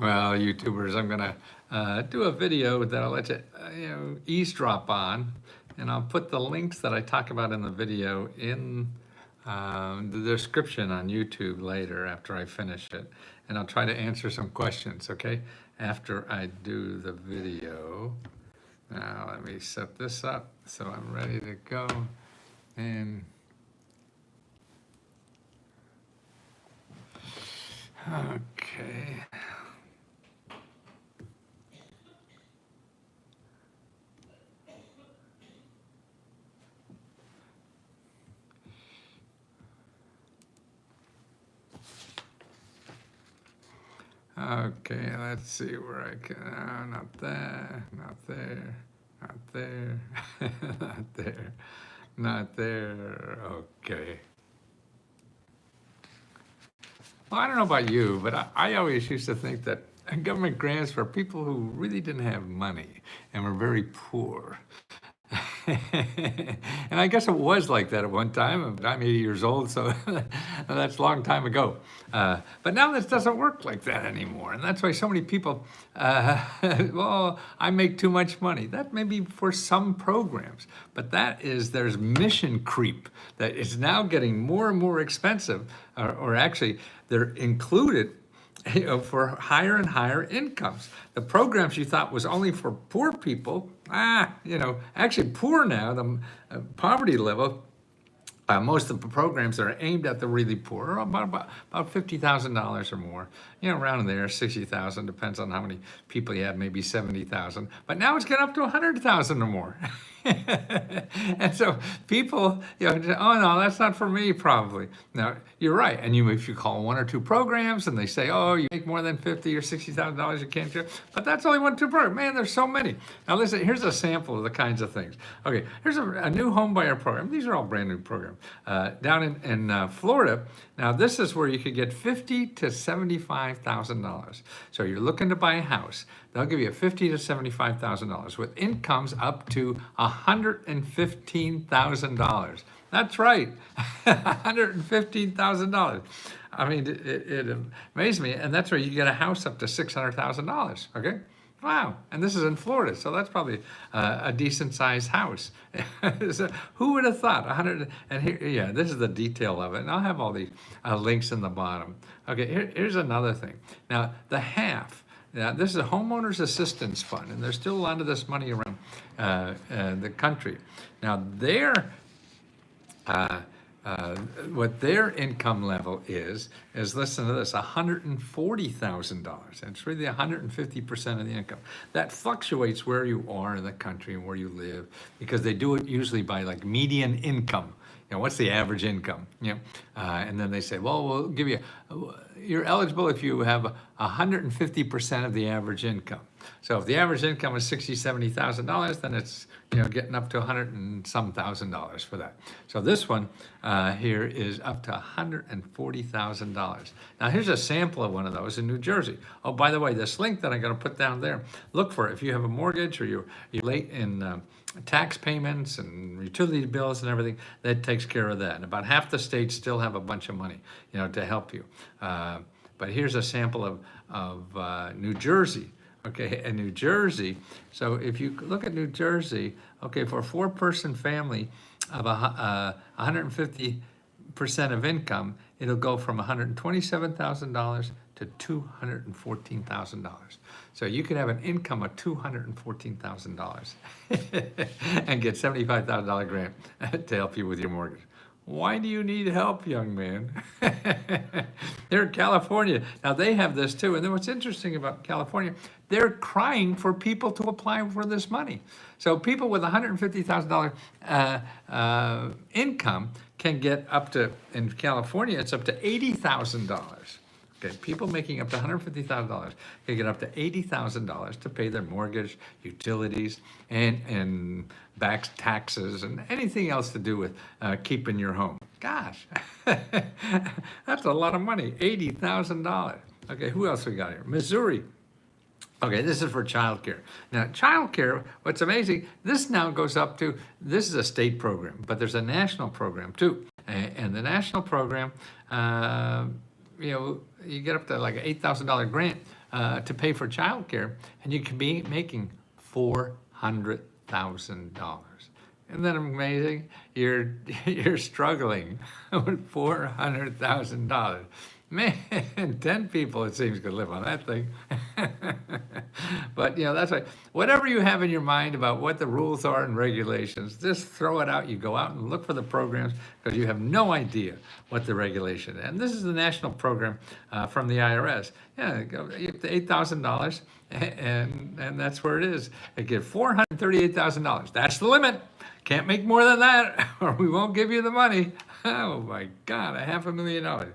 Well, YouTubers, I'm gonna do a video that I'll let you, eavesdrop on, and I'll put the links that I talk about in the video in the description on YouTube later after I finish it, and I'll try to answer some questions, okay? After I do the video. Now let me set this up so I'm ready to go, and okay. Okay, let's see where I can, not there, not there, not there, not there, not there, okay. Well, I don't know about you, but I always used to think that government grants were people who really didn't have money and were very poor. And I guess it was like that at one time, but I'm 80 years old, so that's a long time ago. But now this doesn't work like that anymore, and that's why so many people, well, I make too much money. That may be for some programs, but there's mission creep that is now getting more and more expensive, or actually they're included for higher and higher incomes. The programs you thought was only for poor people, actually poor now, the poverty level, most of the programs that are aimed at the really poor are about $50,000 or more, around there, 60,000, depends on how many people you have, maybe 70,000. But now it's getting up to 100,000 or more. And so people, oh no, that's not for me, probably. Now you're right, and if you call one or two programs and they say, oh, you make more than $50,000 or $60,000, you can't do it. But that's only one or two programs. Man, there's so many. Now listen, here's a sample of the kinds of things. Okay, here's a new home buyer program. These are all brand new programs down in Florida. Now this is where you could get $50,000 to $75,000. So you're looking to buy a house. They'll give you $50,000 to $75,000 with incomes up to $115,000. That's right, $115,000. I mean, it amazed me, and that's where you get a house up to $600,000. Okay, wow, and this is in Florida, so that's probably a decent-sized house. So who would have thought 100? And here, yeah, this is the detail of it, and I'll have all the links in the bottom. Okay, here's another thing. Now the half. Now, this is a homeowners assistance fund, and there's still a lot of this money around the country. Now, what their income level is listen to this, $140,000. It's really 150% of the income. That fluctuates where you are in the country and where you live, because they do it usually by like median income. What's the average income? And then they say, well, we'll give you, you're eligible if you have 150% of the average income. So if the average income is $60,000, $70,000, then it's getting up to $100 and some thousand for that. So this one here is up to $140,000. Now here's a sample of one of those in New Jersey. Oh, by the way, this link that I'm going to put down there, look for it. If you have a mortgage or you're late in tax payments and utility bills and everything, that takes care of that. And about half the states still have a bunch of money, to help you. But here's a sample of New Jersey. Okay, and New Jersey, so if you look at New Jersey, okay, for a four-person family of 150% of income, it'll go from $127,000 to $214,000. So you could have an income of $214,000 and get $75,000 grant to help you with your mortgage. Why do you need help, young man? They're in California. Now, they have this too. And then what's interesting about California, they're crying for people to apply for this money. So people with $150,000 income can get up to, in California, it's up to $80,000. Okay, people making up to $150,000 can get up to $80,000 to pay their mortgage, utilities, and back taxes, and anything else to do with keeping your home. Gosh, that's a lot of money, $80,000. Okay, who else we got here? Missouri. Okay, this is for childcare. Now, childcare, what's amazing, this now goes up to, this is a state program, but there's a national program too. And the national program, you get up to like an $8,000 grant to pay for childcare, and you can be making $400,000. Isn't that amazing? You're struggling with $400,000. Man, 10 people, it seems, could live on that thing. But, that's right. Whatever you have in your mind about what the rules are and regulations, just throw it out. You go out and look for the programs because you have no idea what the regulation is. And this is the national program from the IRS. Yeah, you have $8,000, and that's where it is. They give $438,000. That's the limit. Can't make more than that, or we won't give you the money. Oh my God, $500,000.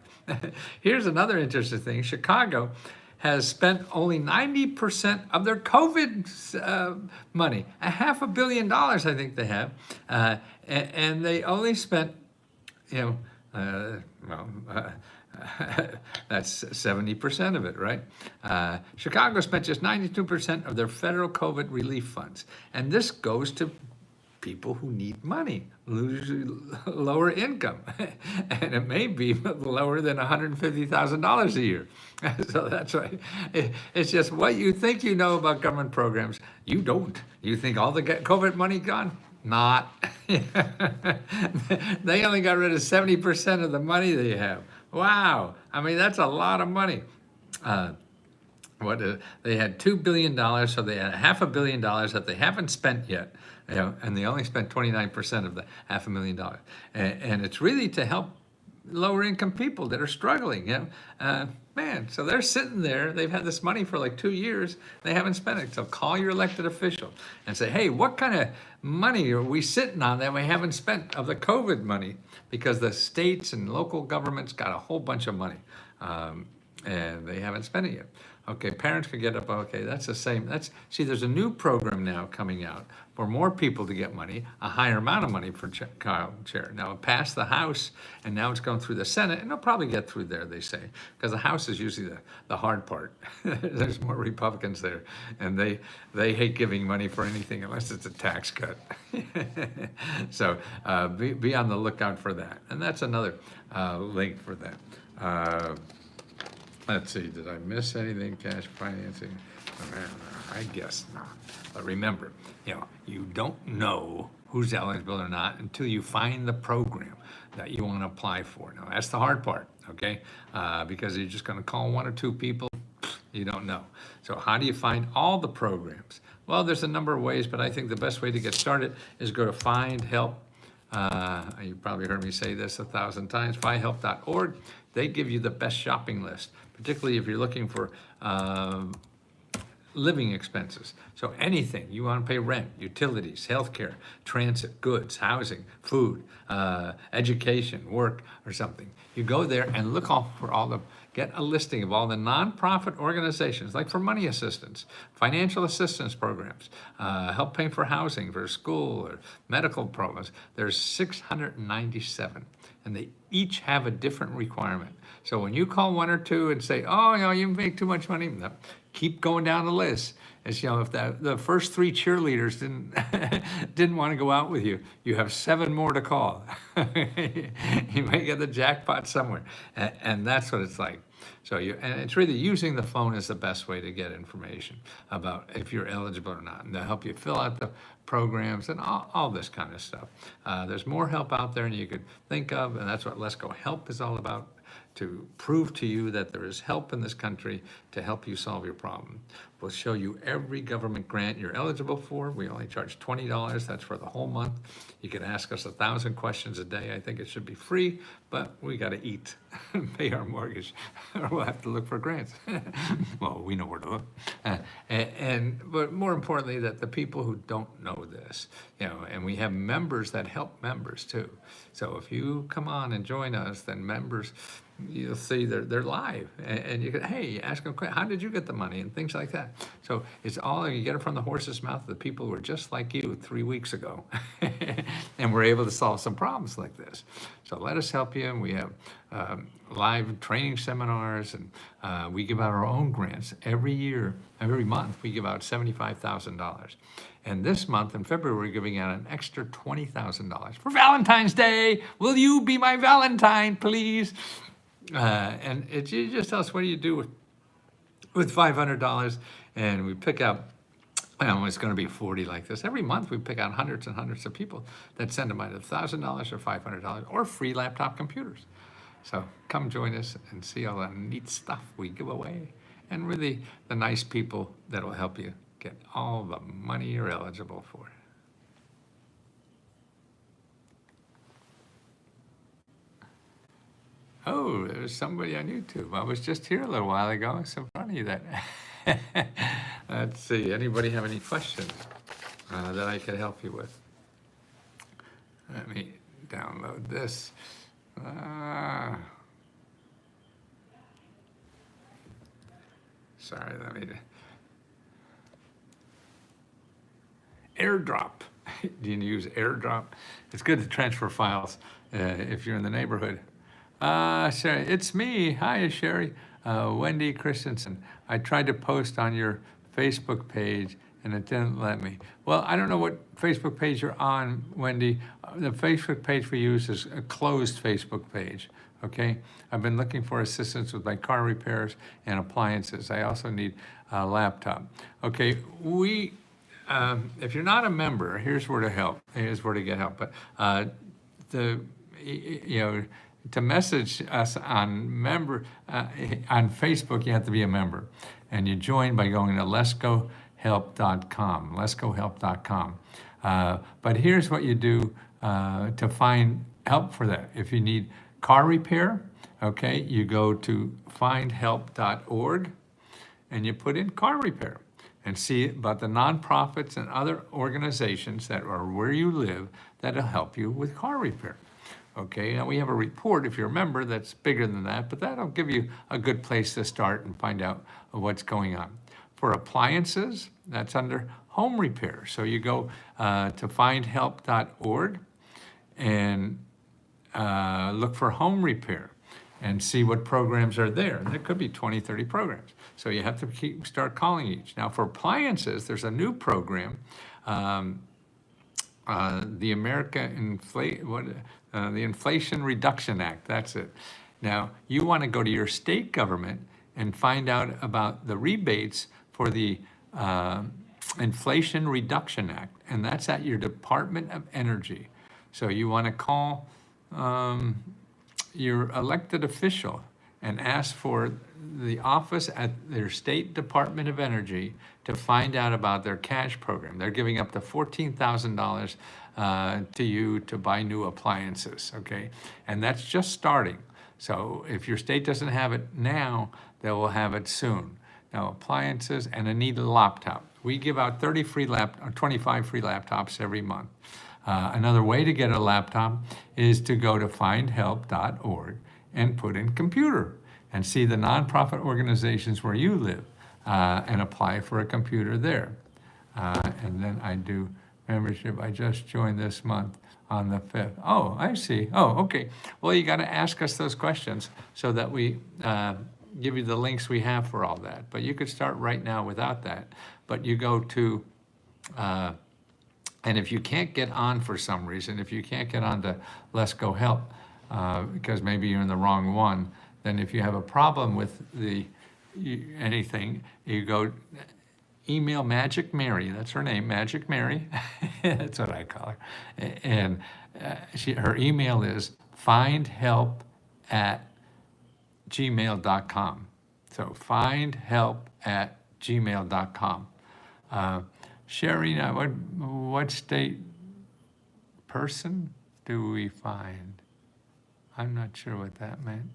Here's another interesting thing. Chicago has spent only 90% of their COVID money. $500 million, I think they have. And they only spent, that's 70% of it, right? Chicago spent just 92% of their federal COVID relief funds. And this goes to people who need money, lower income, and it may be lower than $150,000 a year. So that's right. It's just what you think you know about government programs. You don't. You think all the COVID money gone? Not. They only got rid of 70% of the money they have. Wow. I mean, that's a lot of money. They had $2 billion, so they had $500 million that they haven't spent yet. And they only spent 29% of the $500,000. And it's really to help lower income people that are struggling. Man, so they're sitting there. They've had this money for like 2 years. They haven't spent it. So call your elected official and say, hey, what kind of money are we sitting on that we haven't spent of the COVID money? Because the states and local governments got a whole bunch of money. And they haven't spent it yet. Okay, parents could get up, okay, that's the same. See, there's a new program now coming out for more people to get money, a higher amount of money for child care. Now, it passed the House, and now it's going through the Senate, and it'll probably get through there, they say, because the House is usually the hard part. There's more Republicans there, and they hate giving money for anything unless it's a tax cut. So be on the lookout for that. And that's another link for that. Let's see, did I miss anything? Cash financing? I guess not. But remember, you don't know who's eligible or not until you find the program that you want to apply for. Now, that's the hard part, okay? Because you're just going to call one or two people, you don't know. So how do you find all the programs? Well, there's a number of ways, but I think the best way to get started is go to Find Help. You probably heard me say this 1,000 times, findhelp.org. They give you the best shopping list, particularly if you're looking for living expenses. So anything, you want to pay rent, utilities, healthcare, transit, goods, housing, food, education, work, or something. You go there and look for get a listing of all the nonprofit organizations, like for money assistance, financial assistance programs, help paying for housing, for school, or medical programs. There's 697, and they each have a different requirement. So when you call one or two and say, oh, you make too much money, no, keep going down the list. It's, if the first 3 cheerleaders didn't want to go out with you, you have 7 more to call. You might get the jackpot somewhere, and that's what it's like. So and it's really using the phone is the best way to get information about if you're eligible or not, and they'll help you fill out the programs and all this kind of stuff. There's more help out there than you could think of, and that's what Let's Go Help is all about, to prove to you that there is help in this country to help you solve your problem. We'll show you every government grant you're eligible for. We only charge $20. That's for the whole month. You can ask us 1,000 questions a day. I think it should be free, but we got to eat and pay our mortgage, or we'll have to look for grants. Well, we know where to look. But more importantly, that the people who don't know this, and we have members that help members too. So if you come on and join us, then members, you'll see they're live, and you can, hey, ask them, how did you get the money, and things like that. So it's all, you get it from the horse's mouth, the people who were just like you 3 weeks ago, and we're able to solve some problems like this. So let us help you, and we have live training seminars, and we give out our own grants every year, every month. We give out $75,000. And this month, in February, we're giving out an extra $20,000 for Valentine's Day. Will you be my Valentine, please? And you just tell us, what do you do with $500, and we pick out, well, it's going to be 40 like this. Every month we pick out hundreds and hundreds of people that send them either $1,000 or $500 or free laptop computers. So come join us and see all the neat stuff we give away, and really the nice people that will help you get all the money you're eligible for. Oh, there's somebody on YouTube. I was just here a little while ago. It's so funny that. Let's see. Anybody have any questions that I could help you with? Let me download this. Sorry, let me. AirDrop. Do you use AirDrop? It's good to transfer files if you're in the neighborhood. Sherry, it's me. Hi, Sherry. Wendy Christensen. I tried to post on your Facebook page and it didn't let me. Well, I don't know what Facebook page you're on, Wendy. The Facebook page we use is a closed Facebook page, okay? I've been looking for assistance with my car repairs and appliances. I also need a laptop. Okay, if you're not a member, here's where to help. Here's where to get help. But to message us on on Facebook, you have to be a member, and you join by going to letsgohelp.com. Letsgohelp.com. But here's what you do to find help for that. If you need car repair, okay, you go to findhelp.org and you put in car repair and see about the nonprofits and other organizations that are where you live that'll help you with car repair. Okay, now we have a report, if you're a member, that's bigger than that, but that'll give you a good place to start and find out what's going on. For appliances, that's under home repair. So you go to findhelp.org and look for home repair and see what programs are there. And there could be 20, 30 programs. So you have to start calling each. Now for appliances, there's a new program, the the Inflation Reduction Act, that's it. Now, you want to go to your state government and find out about the rebates for the Inflation Reduction Act, and that's at your Department of Energy. So you want to call your elected official and ask for the office at their State Department of Energy to find out about their cash program. They're giving up to $14,000 to you to buy new appliances, okay? And that's just starting. So if your state doesn't have it now, they will have it soon. Now, appliances, and I need a laptop. We give out 25 free laptops every month. Another way to get a laptop is to go to findhelp.org and put in computer and see the nonprofit organizations where you live and apply for a computer there. And then I do membership. I just joined this month on the 5th. Oh, I see. Oh, okay. Well, you got to ask us those questions so that we give you the links we have for all that. But you could start right now without that. But you go to, and if you can't get on for some reason, if you can't get on to Let's Go Help, because maybe you're in the wrong one, then if you have a problem with anything, you go email Magic Mary. That's her name, Magic Mary. That's what I call her. And her email is findhelp@gmail.com. So findhelp@gmail.com. Sherry, now what state person do we find? I'm not sure what that meant.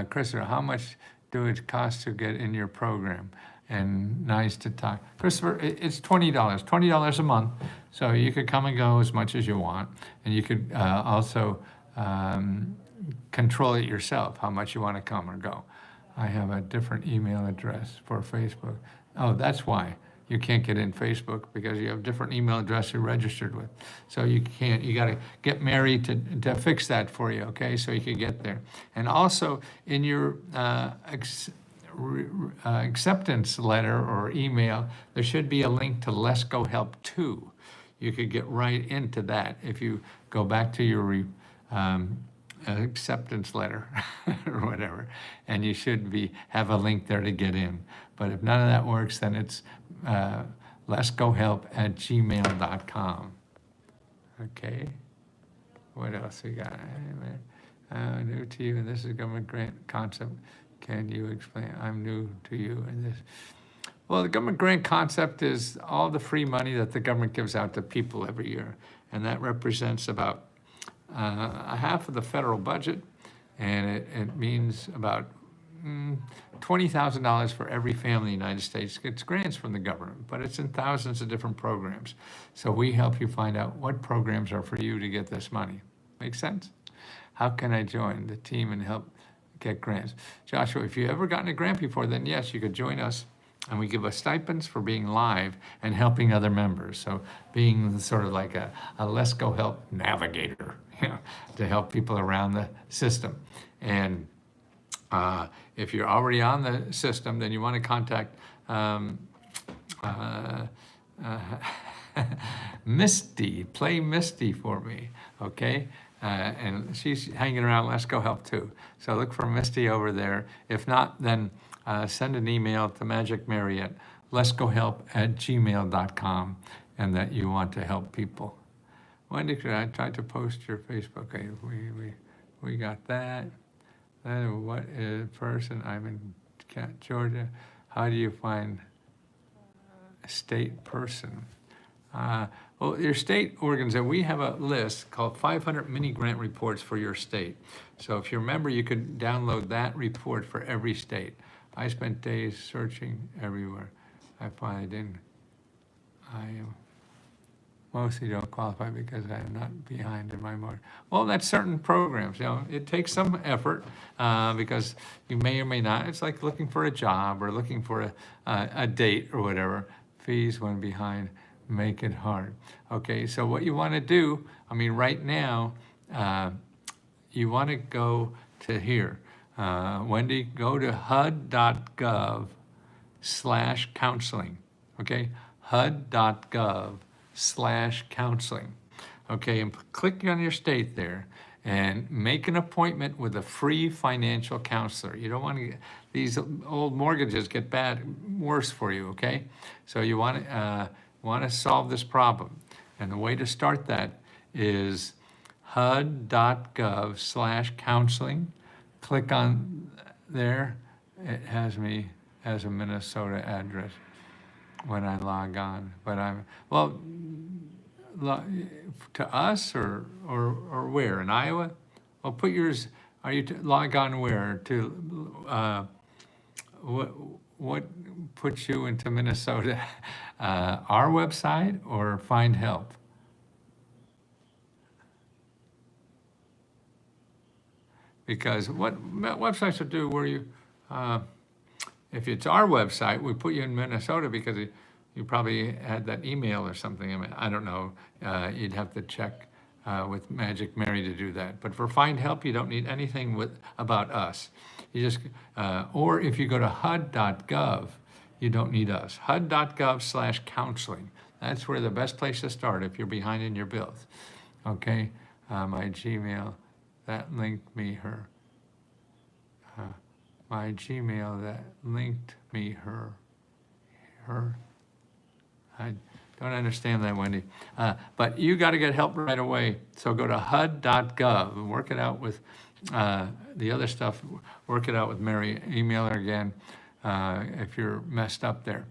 Christopher, how much do it cost to get in your program? And nice to talk. Christopher, it's $20 a month. So you could come and go as much as you want. And you could also control it yourself, how much you want to come or go. I have a different email address for Facebook. Oh, that's why you can't get in Facebook, because you have a different email address you're registered with. So you can't, you got to get Mary to fix that for you, okay? So you can get there. And also in your acceptance letter or email, there should be a link to Let's Go Help 2. You could get right into that if you go back to your acceptance letter or whatever, and you should have a link there to get in. But if none of that works, then it's letsgohelp@gmail.com. Okay. What else we got? New to you, and this is a government grant concept. Can you explain? I'm new to you in this. Well, the government grant concept is all the free money that the government gives out to people every year, and that represents about a half of the federal budget, and it means about $20,000 for every family in the United States gets grants from the government, but it's in thousands of different programs. So we help you find out what programs are for you to get this money. Make sense? How can I join the team and help get grants? Joshua, if you've ever gotten a grant before, then yes, you could join us. And we give us stipends for being live and helping other members. So being sort of like a Let's Go Help navigator, to help people around the system. And if you're already on the system, then you want to contact Misty. Play Misty for me, okay? And she's hanging around Let's Go Help too. So look for Misty over there. If not, then send an email to Magic Mary at letsgohelp@gmail.com, and that you want to help people. Wendy, could I try to post your Facebook? Okay, we got that. Then what is person? I'm in Georgia. How do you find a state person? Well, your state organization, we have a list called 500 mini grant reports for your state. So if you remember, you could download that report for every state. I spent days searching everywhere. I finally didn't. I mostly don't qualify because I'm not behind in my mark. Well, that's certain programs. It takes some effort because you may or may not. It's like looking for a job or looking for a date or whatever. Fees when behind make it hard. Okay, so what you want to do, right now, you want to go to here. Wendy, go to hud.gov/counseling, okay? hud.gov/counseling, okay? And click on your state there and make an appointment with a free financial counselor. You don't want to these old mortgages get worse for you, okay? So you want to solve this problem. And the way to start that is hud.gov/counseling. Click on there. It has me as a Minnesota address when I log on. But to us or where? In Iowa? Well, put yours, are you log on where? To what puts you into Minnesota? Our website or Find Help? Because what websites will do where you, if it's our website, we put you in Minnesota because you probably had that email or something. I don't know. You'd have to check with Magic Mary to do that. But for Find Help, you don't need anything about us. You just, or if you go to hud.gov, you don't need us. hud.gov/counseling. That's where the best place to start if you're behind in your bills. Okay, my Gmail. That linked me her. My Gmail that linked me her. I don't understand that, Wendy. But you got to get help right away. So go to hud.gov and work it out with the other stuff. Work it out with Mary. Email her again if you're messed up there.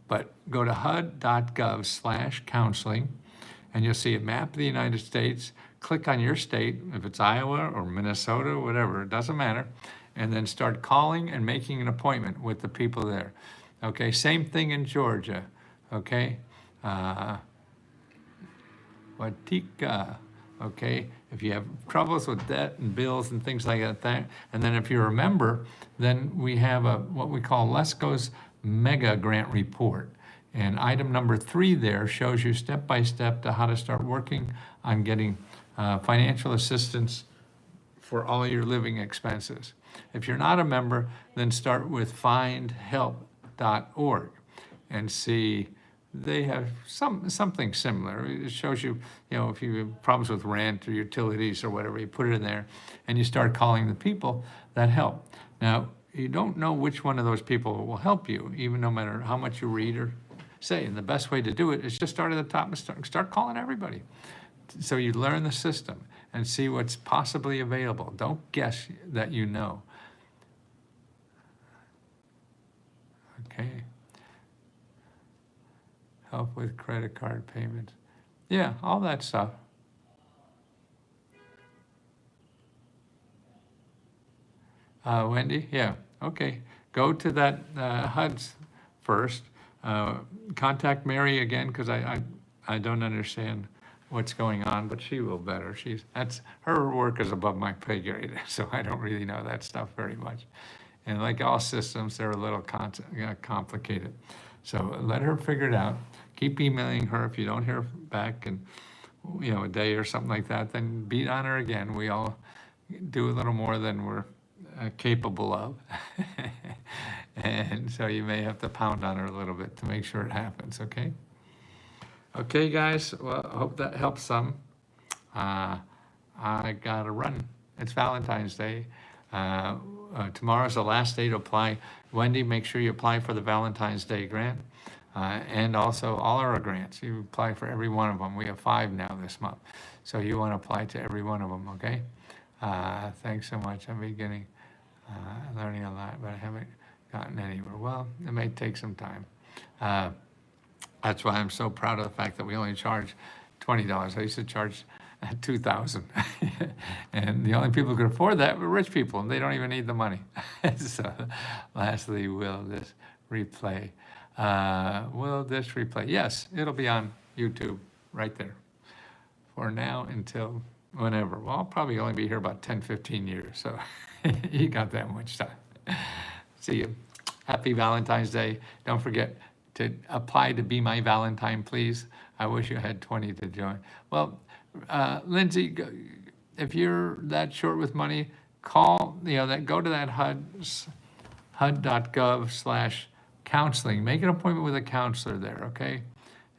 But go to hud.gov/counseling, and you'll see a map of the United States. Click on your state, if it's Iowa or Minnesota, whatever, it doesn't matter, and then start calling and making an appointment with the people there. Okay, same thing in Georgia, okay? Watika, okay? If you have troubles with debt and bills and things like that, and then if you're a member, then we have what we call Lesko's Mega Grant Report. And item number 3 there shows you step-by-step to how to start working on getting financial assistance for all your living expenses. If you're not a member, then start with findhelp.org and see they have something similar. It shows you, if you have problems with rent or utilities or whatever, you put it in there, and you start calling the people that help. Now, you don't know which one of those people will help you, even no matter how much you read or say. And the best way to do it is just start at the top and start calling everybody. So you learn the system and see what's possibly available. Don't guess that you know. Okay. Help with credit card payments. Yeah, all that stuff. Wendy, yeah, okay. Go to that HUD's first. Contact Mary again, because I don't understand what's going on, but she will better. That's her work is above my pay grade, so I don't really know that stuff very much. And like all systems, they're a little complicated. So let her figure it out. Keep emailing her. If you don't hear back in a day or something like that, then beat on her again. We all do a little more than we're capable of. And so you may have to pound on her a little bit to make sure it happens, okay? Okay, guys, well, I hope that helps some. I gotta run. It's Valentine's Day. Tomorrow's the last day to apply. Wendy, make sure you apply for the Valentine's Day grant. And also all our grants. You apply for every one of them. We have 5 now this month. So you want to apply to every one of them, okay? Thanks so much. I'm beginning learning a lot, but I haven't gotten anywhere. Well, it may take some time. That's why I'm so proud of the fact that we only charge $20. I used to charge $2,000. And the only people who could afford that were rich people, and they don't even need the money. So lastly, will this replay? Yes, it'll be on YouTube right there. For now until whenever. Well, I'll probably only be here about 10, 15 years, so you got that much time. See you. Happy Valentine's Day. Don't forget to apply to be my Valentine, please. I wish you had 20 to join. Well, Lindsay, if you're that short with money, go to that hud.gov/counseling. Make an appointment with a counselor there, okay?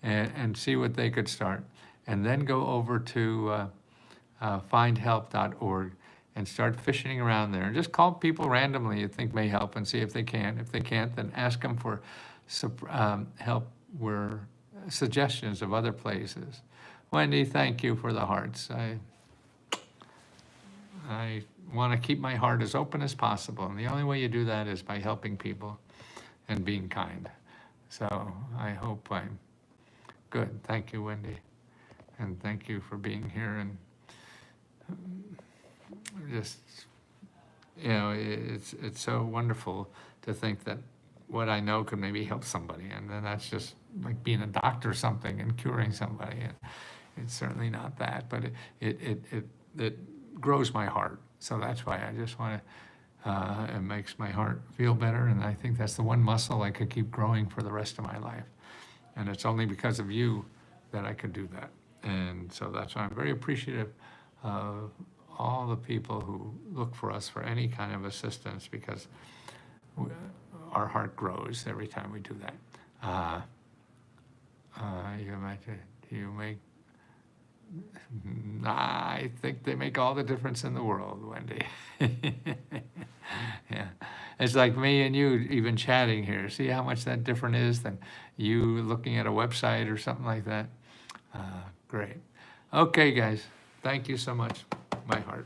And see what they could start. And then go over to findhelp.org and start fishing around there. And just call people randomly you think may help and see if they can. If they can't, then ask them for help suggestions of other places. Wendy, thank you for the hearts. I want to keep my heart as open as possible, and the only way you do that is by helping people and being kind. So I hope I'm good. Thank you, Wendy, and thank you for being here. And just, it's so wonderful to think that what I know could maybe help somebody, and then that's just like being a doctor or something and curing somebody. And it's certainly not that, but it grows my heart. So that's why I just want to, it makes my heart feel better, and I think that's the one muscle I could keep growing for the rest of my life. And it's only because of you that I could do that. And so that's why I'm very appreciative of all the people who look for us for any kind of assistance, because our heart grows every time we do that. You make, I think they make all the difference in the world, Wendy. Yeah, it's like me and you even chatting here. See how much that different is than you looking at a website or something like that? Great. Okay, guys, thank you so much. My heart.